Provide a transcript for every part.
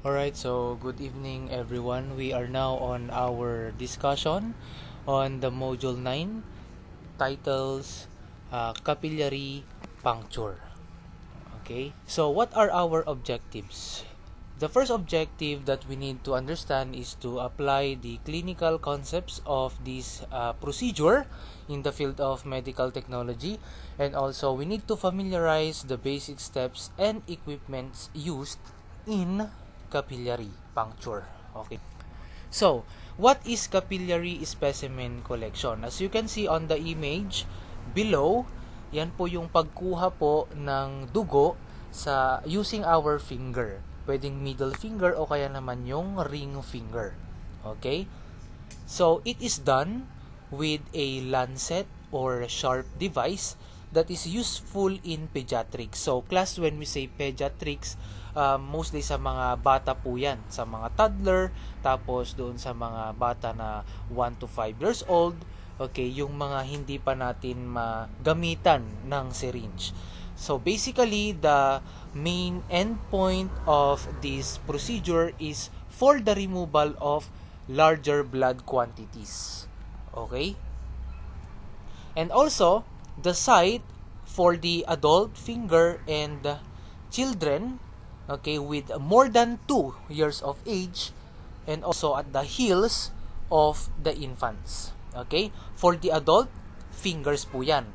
Alright, so good evening everyone. We are now on our discussion on the Module 9 titles Capillary Puncture. Okay, so what are our objectives? The first objective that we need to understand is to apply the clinical concepts of this procedure in the field of medical technology, and also we need to familiarize the basic steps and equipments used in capillary puncture. Okay. So, what is capillary specimen collection? As you can see on the image below, yan po yung pagkuha po ng dugo sa using our finger. Pwedeng middle finger o kaya naman yung ring finger. Okay? So, it is done with a lancet or sharp device that is useful in pediatrics. So, class, when we say pediatrics, mostly sa mga bata po yan, sa mga toddler, tapos doon sa mga bata na 1 to 5 years old, okay, yung mga hindi pa natin magamitan ng syringe. So basically, the main endpoint of this procedure is for the removal of larger blood quantities. Okay? And also, the site for the adult finger and children, okay, with more than 2 years of age, and also at the heels of the infants. Okay? For the adult, fingers po yan.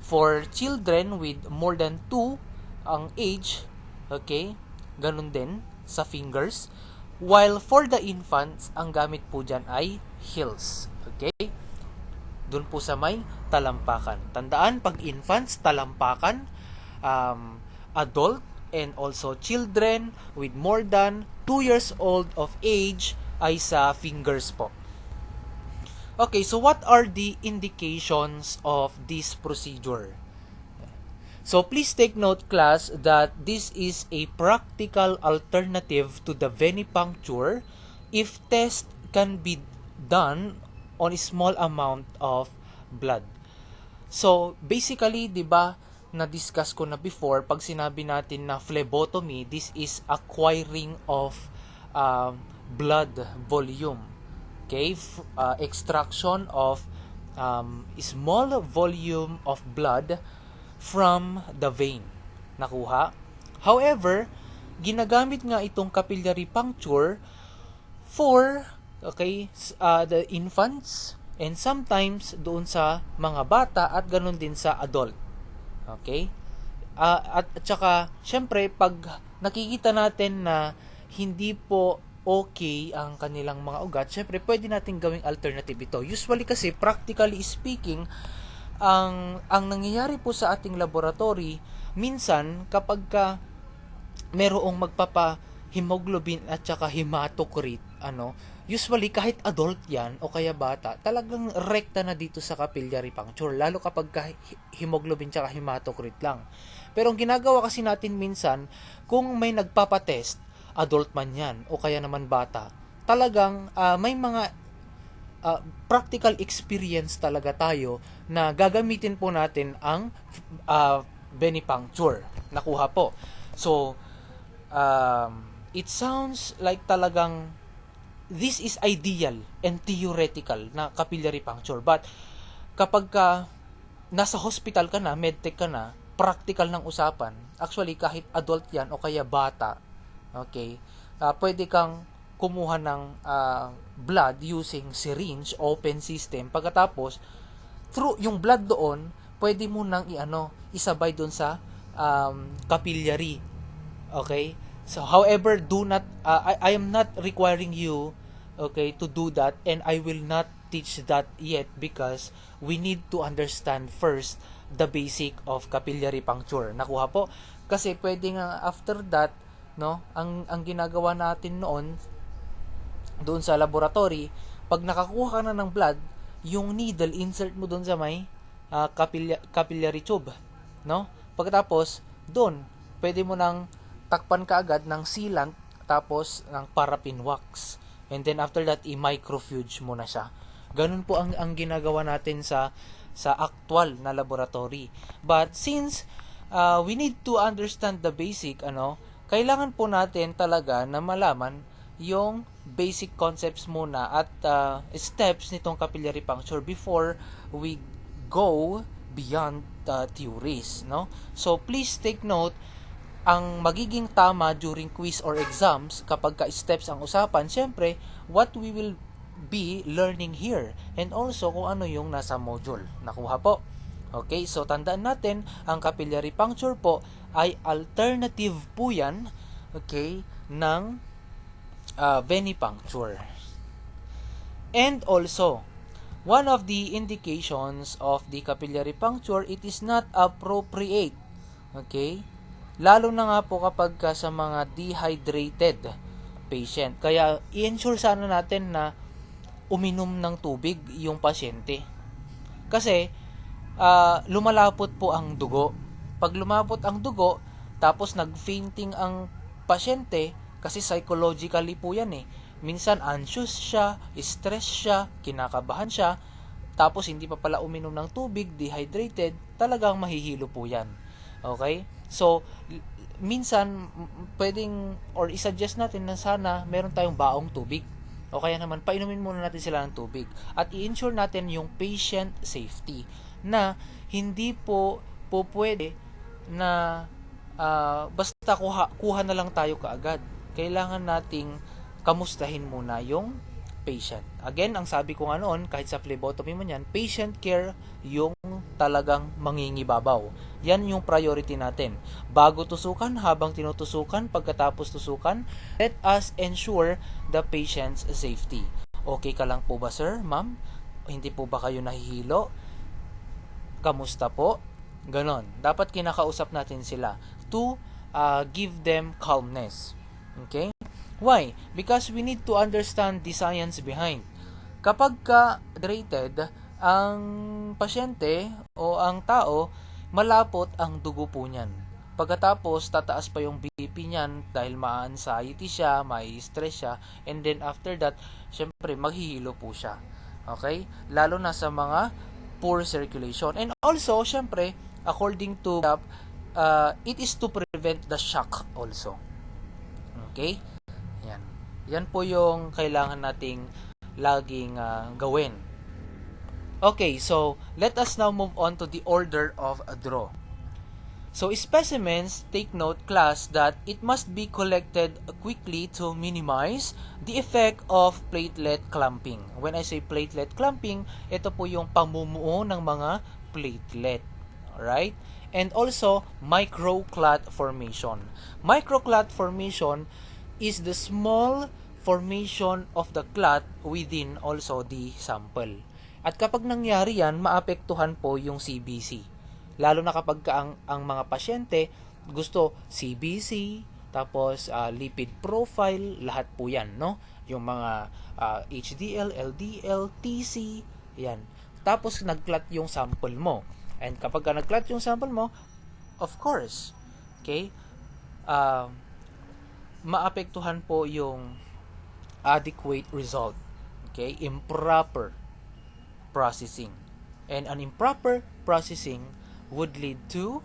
For children with more than 2 ang age, okay, ganun din sa fingers. While for the infants, ang gamit po dyan ay heels. Okay? Doon po sa may talampakan. Tandaan, pag infants, talampakan, adult, and also children with more than 2 years old of age ay sa fingers po. Okay, so what are the indications of this procedure? So please take note, class, that this is a practical alternative to the venipuncture if test can be done on a small amount of blood. So basically, 'di ba, na-discuss ko na before, pag sinabi natin na phlebotomy, this is acquiring of blood volume. Okay, extraction of small volume of blood from the vein. Nakuha? However, ginagamit nga itong capillary puncture for the infants and sometimes doon sa mga bata at ganun din sa adult. Okay? At saka, syempre, pag nakikita natin na hindi po okay ang kanilang mga ugat, syempre, pwede natin gawing alternative ito. Usually kasi, practically speaking, ang nangyayari po sa ating laboratory, minsan, kapag merong magpapa-hemoglobin at saka hematocrit, usually kahit adult yan o kaya bata, talagang rekta na dito sa capillary puncture, lalo kapag hemoglobin tsaka hematocrit lang. Pero ang ginagawa kasi natin minsan, kung may nagpapatest, adult man yan o kaya naman bata, talagang may mga practical experience talaga tayo na gagamitin po natin ang venipuncture. Nakuha po. So, it sounds like talagang this is ideal and theoretical na capillary puncture. But kapag nasa hospital ka na, medtech ka na, practical ng usapan, actually kahit adult yan o kaya bata, okay, pwede kang kumuha ng blood using syringe, open system. Pagkatapos, through yung blood doon, pwede mo nang isabay doon sa capillary. Okay? So, however, do not, I am not requiring you, okay, to do that, and I will not teach that yet because we need to understand first the basic of capillary puncture. Nakuha po? Kasi pwede nga after that, no, ang ginagawa natin noon doon sa laboratory, pag nakakuha ka na ng blood, yung needle insert mo doon sa may capillary tube, no? Pagkatapos doon, pwede mo nang takpan ka agad ng sealant tapos ng paraffin wax. And then after that, i-microfuge mo na siya. Ganun po ang ginagawa natin sa actual na laboratory. But since we need to understand the basic, kailangan po natin talaga na malaman yung basic concepts muna at steps nitong capillary puncture before we go beyond theories, no? So please take note, ang magiging tama during quiz or exams kapag ka-steps ang usapan, syempre, what we will be learning here and also kung ano yung nasa module. Nakuha po? Okay, so tandaan natin, ang capillary puncture po ay alternative po yan, okay, ng venipuncture. And also, one of the indications of the capillary puncture, it is not appropriate. Okay? Lalo na nga po kapag sa mga dehydrated patient. Kaya, i-ensure sana natin na uminom ng tubig yung pasyente. Kasi, lumalapot po ang dugo. Pag lumapot ang dugo, tapos nag-fainting ang pasyente, kasi psychologically po yan eh. Minsan anxious siya, stress siya, kinakabahan siya, tapos hindi pa pala uminom ng tubig, dehydrated, talagang mahihilo po yan. Okay? So, minsan, pwedeng, or isuggest natin na sana meron tayong baong tubig. O kaya naman, painumin muna natin sila ng tubig. At i-ensure natin yung patient safety na hindi po pwede na basta kuha na lang tayo kaagad. Kailangan nating kamustahin muna yung patient. Again, ang sabi ko nga noon, kahit sa phlebotomy man yan, patient care yung talagang mangingibabaw. Yan yung priority natin. Bago tusukan, habang tinutusukan, pagkatapos tusukan, let us ensure the patient's safety. Okay ka lang po ba, sir, ma'am? Hindi po ba kayo nahihilo? Kamusta po? Ganon. Dapat kinakausap natin sila to give them calmness. Okay? Why? Because we need to understand the science behind. Kapag ka-hydrated, ang pasyente o ang tao, malapot ang dugo po niyan. Pagkatapos, tataas pa yung BP niyan dahil ma-anxiety siya, ma-stress siya, and then after that, syempre, maghihilo po siya. Okay? Lalo na sa mga poor circulation. And also, syempre, according to it is to prevent the shock also. Okay? Yan po yung kailangan nating laging gawin. Okay, so let us now move on to the order of a draw. So specimens, take note class that it must be collected quickly to minimize the effect of platelet clumping. When I say platelet clumping, ito po yung pamumuo ng mga platelet. Alright? And also, microclot formation. Microclot formation is the small formation of the clot within also the sample. At kapag nangyari yan, maapektuhan po yung CBC. Lalo na kapag ang mga pasyente gusto CBC, tapos lipid profile, lahat po yan, no? Yung mga HDL, LDL, TC, yan. Tapos nag-clot yung sample mo. And kapag nag-clot yung sample mo, of course, okay, maapektuhan po yung adequate result. Okay? Improper processing. And an improper processing would lead to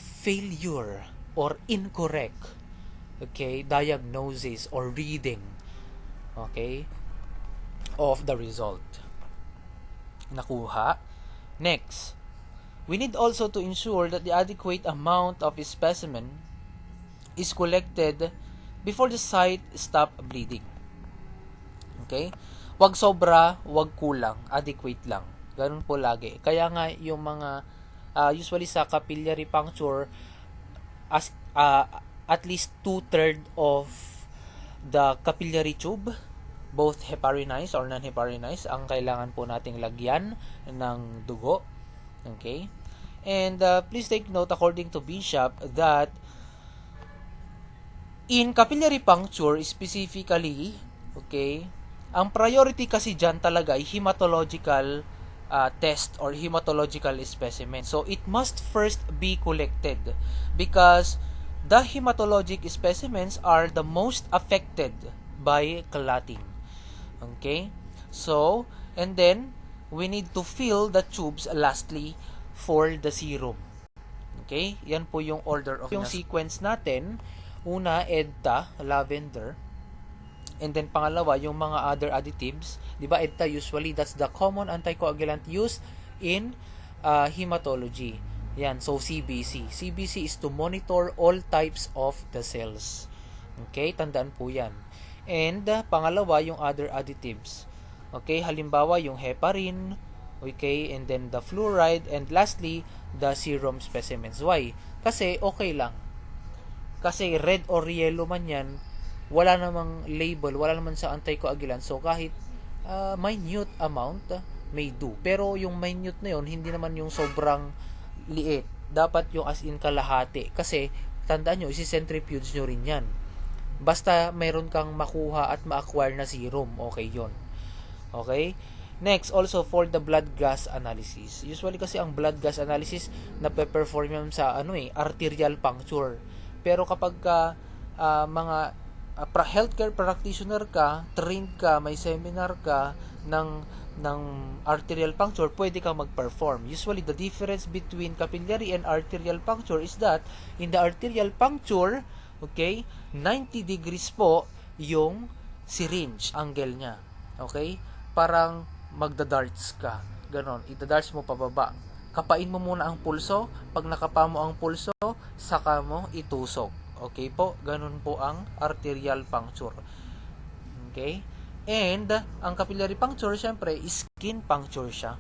failure or incorrect diagnosis or reading of the result. Nakuha? Next, we need also to ensure that the adequate amount of a specimen is collected before the site stop bleeding. Okay? Wag sobra, wag kulang, adequate lang. Ganun po lagi. Kaya nga yung mga usually sa capillary puncture, at least 2/3 of the capillary tube, both heparinized or non-heparinized, ang kailangan po nating lagyan ng dugo. Okay? And please take note, according to Bishop, that in capillary puncture specifically, ang priority kasi dyan talaga ay hematological test or hematological specimen. So, it must first be collected because the hematologic specimens are the most affected by clotting. Okay? So, and then, we need to fill the tubes lastly for the serum. Okay? Yan po yung order of yung sequence natin. Una, EDTA, lavender. And then pangalawa, yung mga other additives. Di ba, EDTA usually, that's the common anticoagulant used in hematology. Yan, so CBC. CBC is to monitor all types of the cells. Okay, tandaan po yan. And pangalawa, yung other additives. Okay, halimbawa yung heparin, okay, and then the fluoride, and lastly, the serum specimens. Why? Kasi okay lang. Kasi red or yellow man yan, wala namang label, wala naman sa anticoagulant. So kahit minute amount may do. Pero yung minute na yon, hindi naman yung sobrang liit. Dapat yung as in kalahati. Kasi tandaan nyo, isi-centrifuge nyo rin yan. Basta mayroon kang makuha at ma-acquire na serum, okay yon. Okay? Next, also for the blood gas analysis. Usually kasi ang blood gas analysis na pe-perform yan sa arterial puncture. Pero kapag mga healthcare practitioner ka, trained ka, may seminar ka ng arterial puncture, pwede ka mag-perform. Usually, the difference between capillary and arterial puncture is that in the arterial puncture, okay, 90 degrees po yung syringe angle niya. Okay? Parang magda-darts ka. Ganon. Ida-darts mo pababa. Kapain mo muna ang pulso. Pag nakapa mo ang pulso, saka mo itusok. Okay po? Ganon po ang arterial puncture. Okay? And, ang capillary puncture, syempre, skin puncture siya.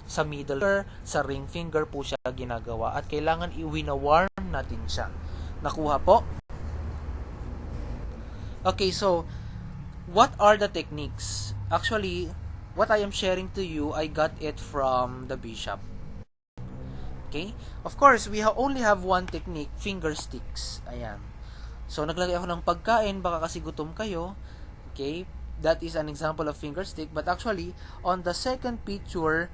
Sa middle finger, sa ring finger po siya ginagawa. At kailangan i-wina-warm natin siya. Nakuha po? Okay, so, what are the techniques? Actually, what I am sharing to you, I got it from the bishop. Okay? Of course, we only have one technique, finger sticks. Ayan. So, naglagay ako ng pagkain, baka kasi gutom kayo. Okay? That is an example of finger stick. But actually, on the second picture,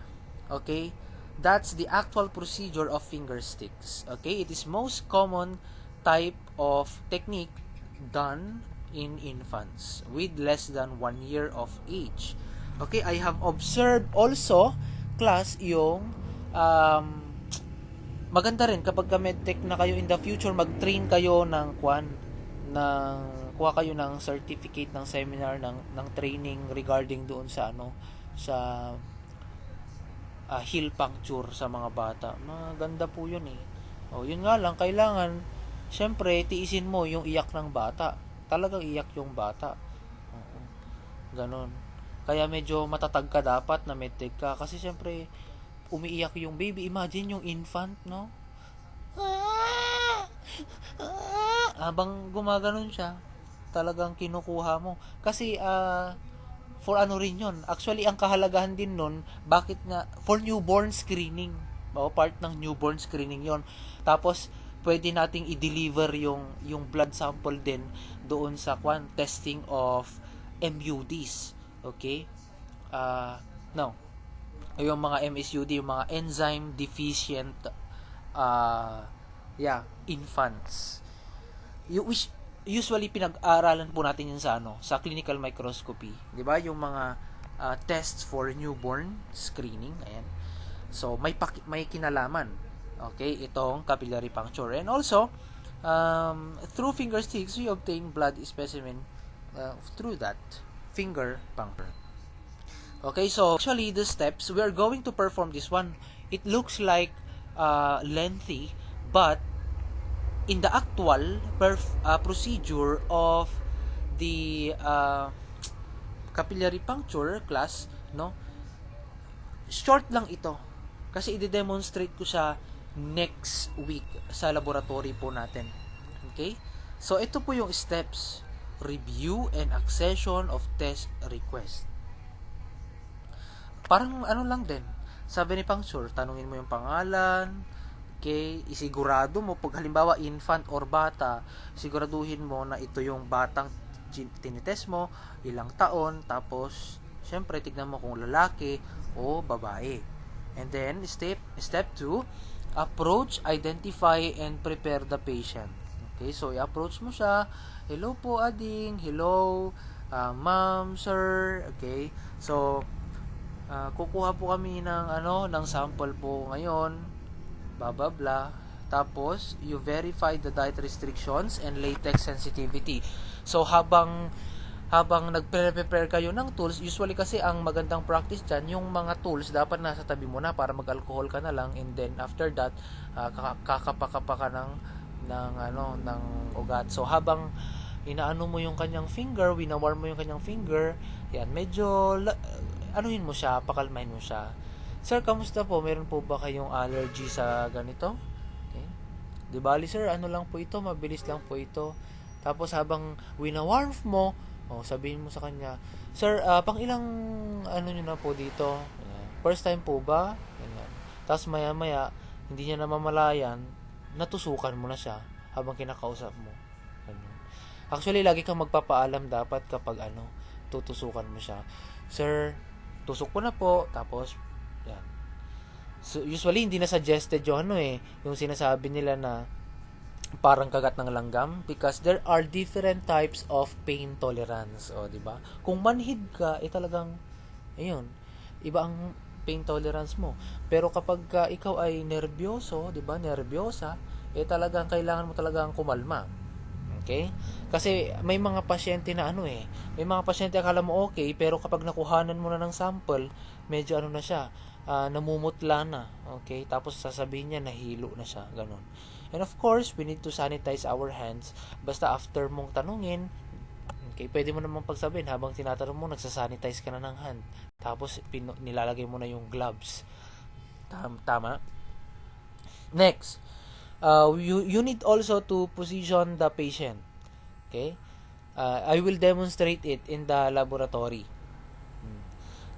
okay, that's the actual procedure of finger sticks. Okay? It is most common type of technique done in infants with less than 1 year of age. Okay, I have observed also, class, yung maganda rin kapag medtech na kayo in the future, mag-train kayo kuha kayo ng certificate ng seminar ng training regarding doon sa sa heel puncture sa mga bata. Maganda po 'yun eh. Oh, 'yun nga lang, kailangan syempre tiisin mo yung iyak ng bata. Talagang iyak yung bata. Ganon. Kaya medyo matatag ka dapat na medtech ka. Kasi syempre, umiiyak yung baby. Imagine yung infant, no? Habang gumaganon siya, talagang kinukuha mo. Kasi, for ano rin yun. Actually, ang kahalagahan din nun, bakit nga, for newborn screening. Part ng newborn screening yon. Tapos, pwede nating i-deliver yung blood sample din doon sa testing of MUDs. Okay? No. Yung mga MSUD, yung mga enzyme deficient infants. Usually pinag-aaralan po natin yun sa clinical microscopy. 'Di ba? Yung mga tests for newborn screening, ayan. So may kinalaman. Okay, itong capillary puncture. And also, through finger sticks, we obtain blood specimen through that finger puncture. Okay, so actually the steps, we are going to perform this one. It looks like lengthy, but in the actual procedure of the capillary puncture class, no, short lang ito. Kasi i-demonstrate ko siya next week sa laboratory po natin. Okay? So, ito po yung steps. Review and accession of test request. Parang ano lang din. Sabi ni puncture, tanungin mo yung pangalan. Okay? Isigurado mo, pag halimbawa infant or bata, siguraduhin mo na ito yung batang tinitest mo, ilang taon, tapos, syempre, tignan mo kung lalaki o babae. And then, step 2, approach, identify, and prepare the patient. Okay, so i-approach mo siya. Hello po, ading. Hello, ma'am, sir. Okay, so kukuha po kami ng sample po ngayon. Blah blah blah. Tapos, you verify the diet restrictions and latex sensitivity. So, habang nag-prepare kayo ng tools, usually kasi ang magandang practice dyan, yung mga tools dapat nasa tabi mo na para mag-alcohol ka na lang, and then after that, kakapakapa ka ng ugat. So, habang inaano mo yung kanyang finger, winawarm mo yung kanyang finger, yan, medyo, anuhin mo siya, pakalmahin mo siya. Sir, kamusta po? Meron po ba kayong allergy sa ganito? Okay. Di bali, sir, ano lang po ito, mabilis lang po ito. Tapos, habang winawarm mo, sabihin mo sa kanya, sir, pang ilang, nyo na po dito? Yan. First time po ba? Yan. Tapos, maya-maya, hindi niya namamalayan, natusukan mo na siya habang kinakausap mo. Ganun. Actually, lagi kang magpapaalam dapat kapag tutusukan mo siya. Sir, tusok ko na po. Tapos, yan. So, usually, hindi na suggested yung yung sinasabi nila na parang kagat ng langgam, because there are different types of pain tolerance. O, di ba? Kung manhid ka, talagang, ayun, iba ang pain tolerance mo. Pero kapag ikaw ay nervyoso, di ba, nervyosa, talagang kailangan mo talagang kumalma. Okay? Kasi may mga pasyente na may mga pasyente akala mo okay, pero kapag nakuhanan mo na ng sample, medyo na siya, namumutla na. Okay? Tapos sasabihin niya, nahilo na siya. Ganun. And of course, we need to sanitize our hands. Basta after mong tanungin, okay, pwede mo namang pagsabihin habang tinatanong mo, nagsasanitize ka na ng hand. Tapos, nilalagay mo na yung gloves. Tama? Next, you need also to position the patient. Okay? I will demonstrate it in the laboratory.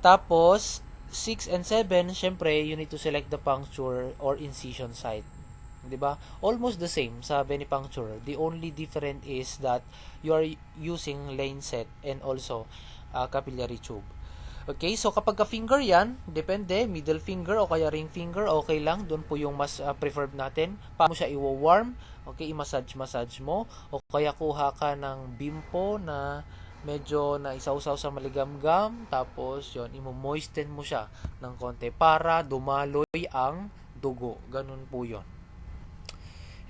Tapos, 6 and 7, syempre, you need to select the puncture or incision site. Diba? Almost the same sa venipuncture. The only difference is that you are using lancet and also capillary tube. Okay, so kapag ka-finger yan, depende, middle finger o kaya ring finger, okay lang, doon po yung mas preferred natin. Paano siya i-warm? Okay, i-massage mo, o kaya kuha ka ng bimpo na medyo na isausaw sa maligamgam, tapos yon, imo-moisten mo siya ng konti para dumaloy ang dugo. Ganun po yon.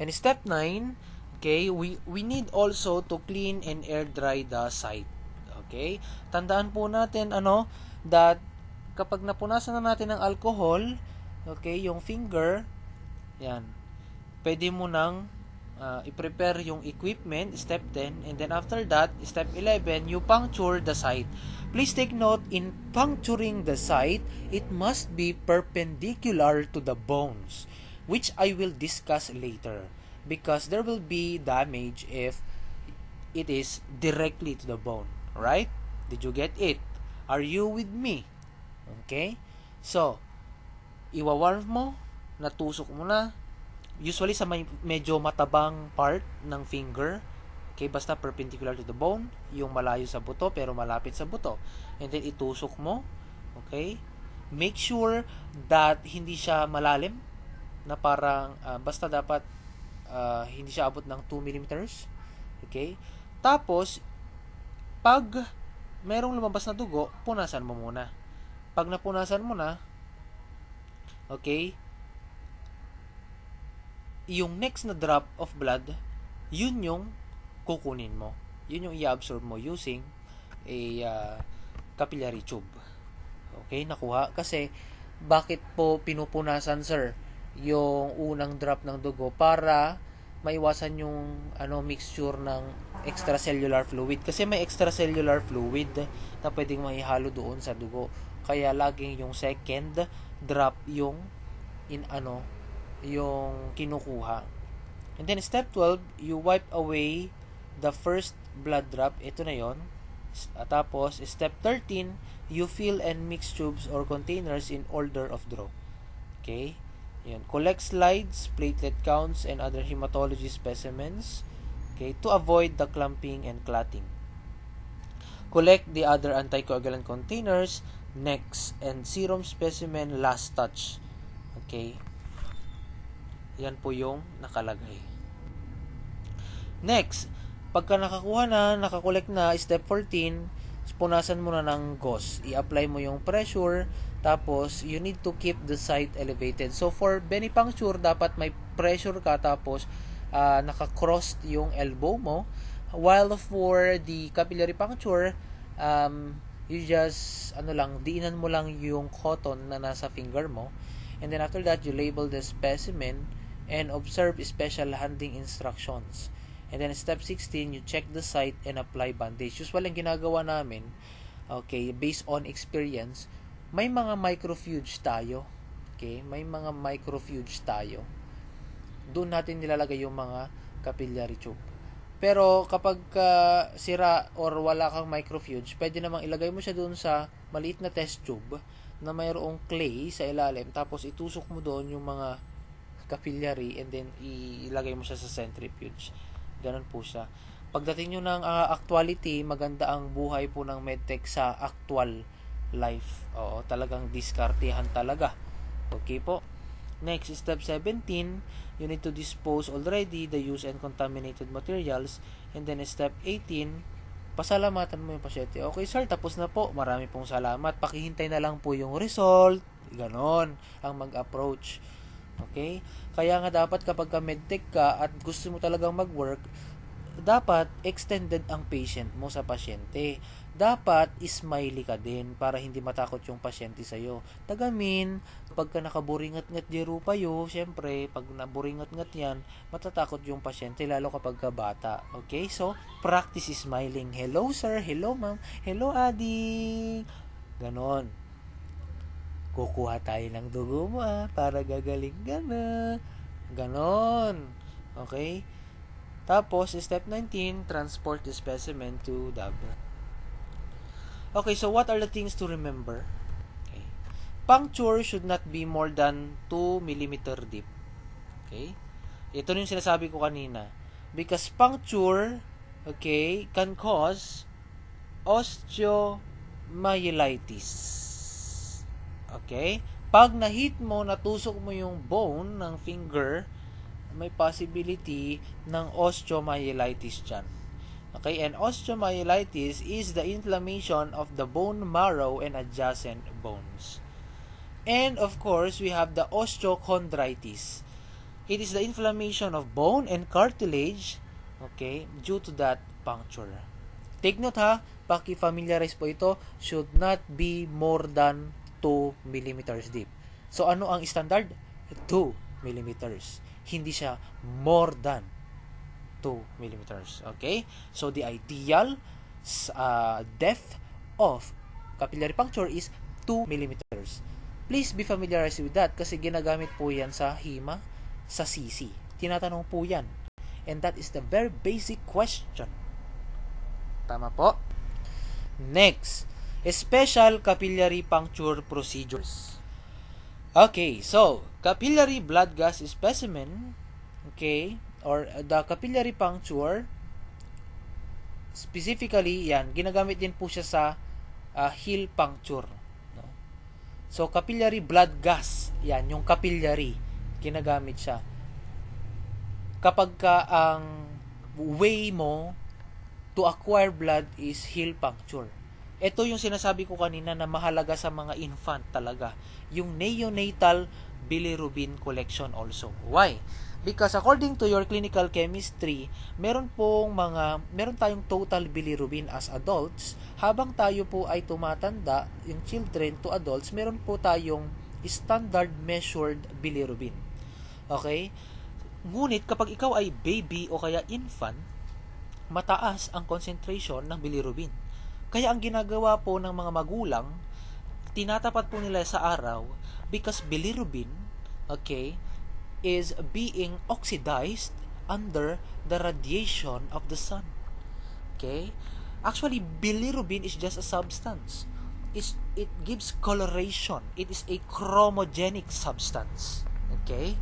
And step 9, okay, we need also to clean and air dry the site. Okay? Tandaan po natin that kapag napunasan na natin ng alcohol, okay, yung finger, yan. Pwede mo nang i-prepare yung equipment, step 10, and then after that, step 11, you puncture the site. Please take note, in puncturing the site, it must be perpendicular to the bones, which I will discuss later, because there will be damage if it is directly to the bone. Right? Did you get it? Are you with me? Okay? So, iwawarm mo, natusok mo na, usually sa medyo matabang part ng finger, okay, basta perpendicular to the bone, yung malayo sa buto pero malapit sa buto. And then, itusok mo, okay? Make sure that hindi siya malalim, na parang, basta dapat hindi siya abot ng 2 millimeters. Okay? Tapos, pag merong lumabas na dugo, punasan mo muna. Pag napunasan mo na, okay, yung next na drop of blood, yun yung kukunin mo. Yun yung i-absorb mo using a capillary tube. Okay, nakuha. Kasi, bakit po pinupunasan, sir, yung unang drop ng dugo? Para maiwasan yung mixture ng extracellular fluid, kasi may extracellular fluid na pwedeng maihalo doon sa dugo, kaya laging yung second drop yung yung kinukuha. And then step 12, you wipe away the first blood drop. Ito na yon. Tapos step 13, you fill and mix tubes or containers in order of draw. Okay? Yan. Collect slides, platelet counts, and other hematology specimens, okay, to avoid the clumping and clotting. Collect the other anticoagulant containers next, and serum specimen last touch. Okay? Yan po yung nakalagay. Next, pagka nakakuha na, nakakolect na, step 14, punasan mo na ng gauze. I-apply mo yung pressure, tapos you need to keep the site elevated. So for venipuncture, dapat may nag-pressure ka tapos naka-crossed yung elbow mo. While for the capillary puncture, you just diinan mo lang yung cotton na nasa finger mo, and then after that you label the specimen and observe special handling instructions. And then step 16, you check the site and apply bandage. Usually ang ginagawa namin, okay, based on experience, may mga microfuge tayo. Okay, may mga microfuge tayo. Doon natin nilalagay yung mga capillary tube. Pero kapag sira or wala kang microfuge, pwede namang ilagay mo siya doon sa maliit na test tube na mayroong clay sa ilalim, tapos itusok mo doon yung mga capillary and then ilagay mo siya sa centrifuge. Ganun po siya. Pagdating nyo ng actuality, maganda ang buhay po ng medtech sa actual life. Oo, talagang diskartehan talaga. Okay po. Next, step 17, you need to dispose already the used and contaminated materials. And then step 18, pasalamatan mo yung pasyente. Okay sir, tapos na po. Marami pong salamat. Pakihintay na lang po yung result. Ganon ang mag-approach. Okay? Kaya nga dapat kapag medtech ka at gusto mo talagang mag-work, dapat extended ang patient mo sa pasyente. Dapat smiley ka din para hindi matakot yung pasyente sa'yo. Tagamin, pagka nakaburingat-ngat diro payo, syempre, pag naburingat-ngat yan, matatakot yung pasyente, lalo kapag bata. Okay? So, practice smiling. Hello sir, hello ma'am, hello adi. Ganon. Kukuha tayo ng dugo mo para gagaling ka na. Ganon. Okay? Tapos, step 19, transport the specimen to lab. Okay, so what are the things to remember? Okay. Puncture should not be more than 2 mm deep. Okay? Ito yung sinasabi ko kanina. Because puncture, okay, can cause osteomyelitis. Okay? Pag na-hit mo, natusok mo yung bone ng finger, may possibility ng osteomyelitis dyan. Okay? And osteomyelitis is the inflammation of the bone marrow and adjacent bones. And of course, we have the osteochondritis. It is the inflammation of bone and cartilage, okay, due to that puncture. Take note paki-familiarize po ito, should not be more than 2 mm deep. So, ano ang standard? 2 mm. Hindi siya more than 2 mm. Okay? So, the ideal depth of capillary puncture is 2 mm. Please be familiarized with that kasi ginagamit po yan sa HEMA, sa CC. Tinatanong po yan. And that is the very basic question. Tama po? Next, special capillary puncture procedures. Okay, so capillary blood gas specimen, okay, or the capillary puncture, specifically yan, ginagamit din po siya sa heel puncture. No? So capillary blood gas, yan, yung capillary, ginagamit siya. Kapag ang way mo to acquire blood is heel puncture. Ito yung sinasabi ko kanina na mahalaga sa mga infant talaga. Yung neonatal bilirubin collection also. Why? Because according to your clinical chemistry, meron tayong total bilirubin as adults. Habang tayo po ay tumatanda, yung children to adults, meron po tayong standard measured bilirubin. Okay? Ngunit kapag ikaw ay baby o kaya infant, mataas ang concentration ng bilirubin. Kaya ang ginagawa po ng mga magulang, tinatapat po nila sa araw because bilirubin, okay, is being oxidized under the radiation of the sun. Okay? Actually, bilirubin is just a substance. It gives coloration. It is a chromogenic substance. Okay?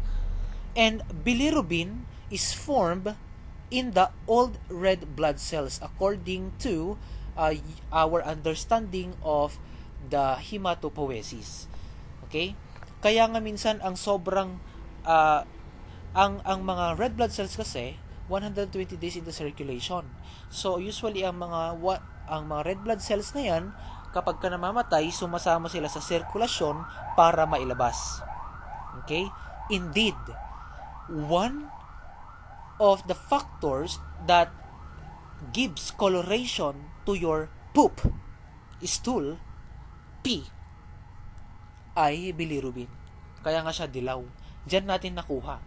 And bilirubin is formed in the old red blood cells according to our understanding of the hematopoiesis. Okay? Kaya nga minsan ang sobrang ang mga red blood cells kasi 120 days in the circulation. So usually ang mga red blood cells na yan, kapag ka namamatay, sumasama sila sa sirkulasyon para mailabas. Okay? Indeed, one of the factors that gives coloration to your poop, stool, pee, ay bilirubin. Kaya nga siya dilaw. Diyan natin nakuha.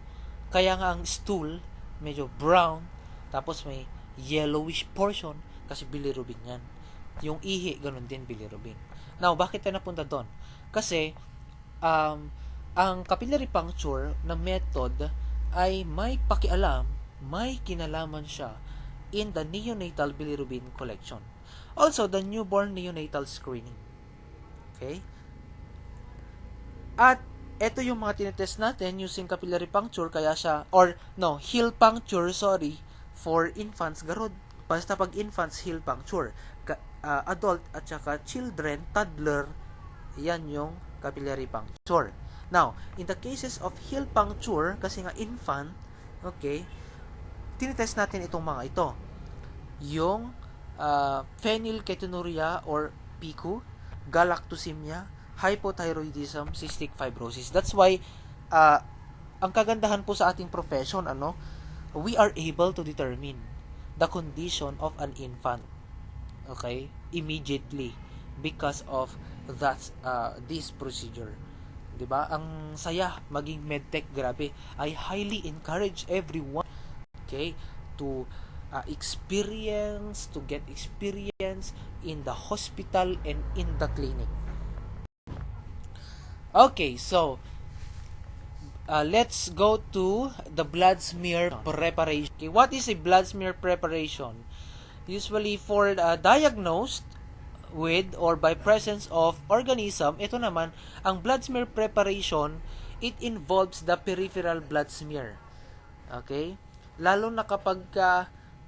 Kaya nga ang stool, medyo brown, tapos may yellowish portion, kasi bilirubin yan. Yung ihi, ganun din bilirubin. Now, bakit tayo napunta doon? Kasi, ang capillary puncture na method ay may pakialam, may kinalaman siya in the neonatal bilirubin collection. Also, the newborn neonatal screening. Okay? At ito yung mga tinetest natin using capillary puncture, kaya siya, heel puncture, for infants, garod. Basta pag infants, heel puncture. Adult at saka children, toddler, yan yung capillary puncture. Now, in the cases of heel puncture, kasi nga infant, okay, tinetest natin itong mga ito. Yung phenylketonuria or PICU, galactosemia, hypothyroidism, cystic fibrosis. That's why ang kagandahan po sa ating profession, we are able to determine the condition of an infant, okay, immediately because of this procedure. 'Di ba? Ang saya maging medtech, grabe. I highly encourage everyone, okay, to get experience in the hospital and in the clinic. Okay, so let's go to the blood smear preparation. Okay, what is a blood smear preparation? Usually for diagnosed with or by presence of organism, ito naman, ang blood smear preparation, it involves the peripheral blood smear. Okay? Lalo na kapag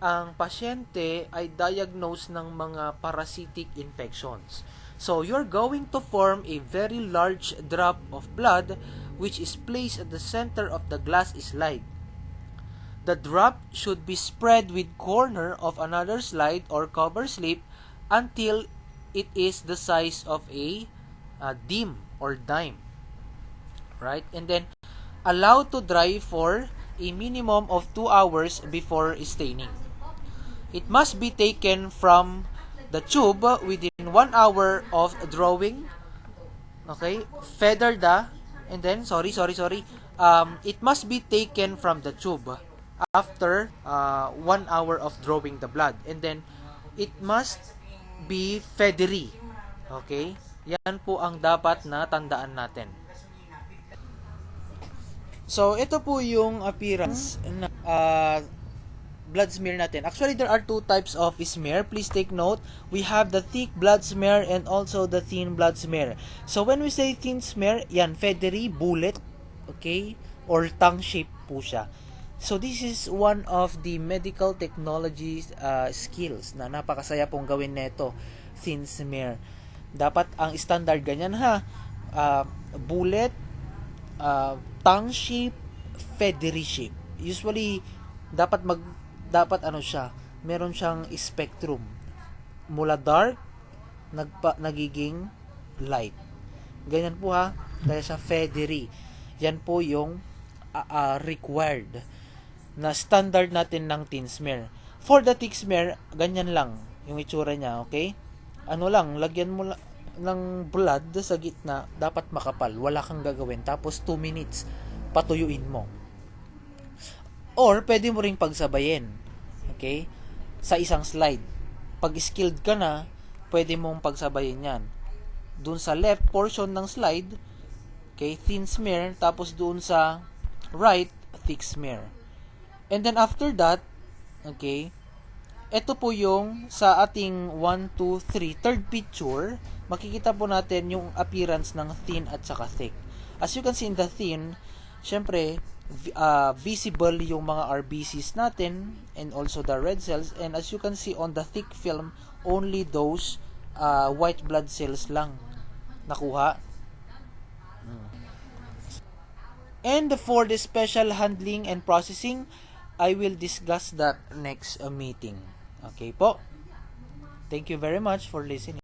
ang pasyente ay diagnosed ng mga parasitic infections. So, you're going to form a very large drop of blood which is placed at the center of the glass slide. The drop should be spread with corner of another slide or cover slip until it is the size of a dime or dime. Right? And then, allowed to dry for a minimum of 2 hours before staining. It must be taken from the tube within 1 hour of drawing. Okay? And then, it must be taken from the tube after 1 hour of drawing the blood. And then, it must be feathery. Okay? Yan po ang dapat na tandaan natin. So, ito po yung appearance na blood smear natin. Actually, there are two types of smear. Please take note. We have the thick blood smear and also the thin blood smear. So, when we say thin smear, yan, feathery, bullet, okay? Or tongue shape po siya. So, this is one of the medical technology skills na napakasaya pong gawin neto, thin smear. Dapat ang standard ganyan ha. Bullet, tongue shape, feathery shape. Usually, dapat meron siyang spectrum. Mula dark, nagiging light. Ganyan po ha. Kaya siya feathery. Yan po yung required na standard natin ng thin smear. For the thick smear, ganyan lang yung itsura niya, okay? Lagyan mo ng blood sa gitna, dapat makapal. Wala kang gagawin. Tapos 2 minutes, patuyuin mo. Or, pwede mo ring pagsabayin. Okay? Sa isang slide. Pag skilled ka na, pwede mong pagsabayin yan. Doon sa left portion ng slide, okay, thin smear, tapos doon sa right, thick smear. And then after that, okay, ito po yung sa ating 1, 2, 3, third picture, makikita po natin yung appearance ng thin at saka thick. As you can see in the thin, syempre, visible yung mga RBCs natin and also the red cells, and as you can see on the thick film, only those white blood cells lang nakuha. And for the special handling and processing, I will discuss that next meeting. Okay po? Thank you very much for listening.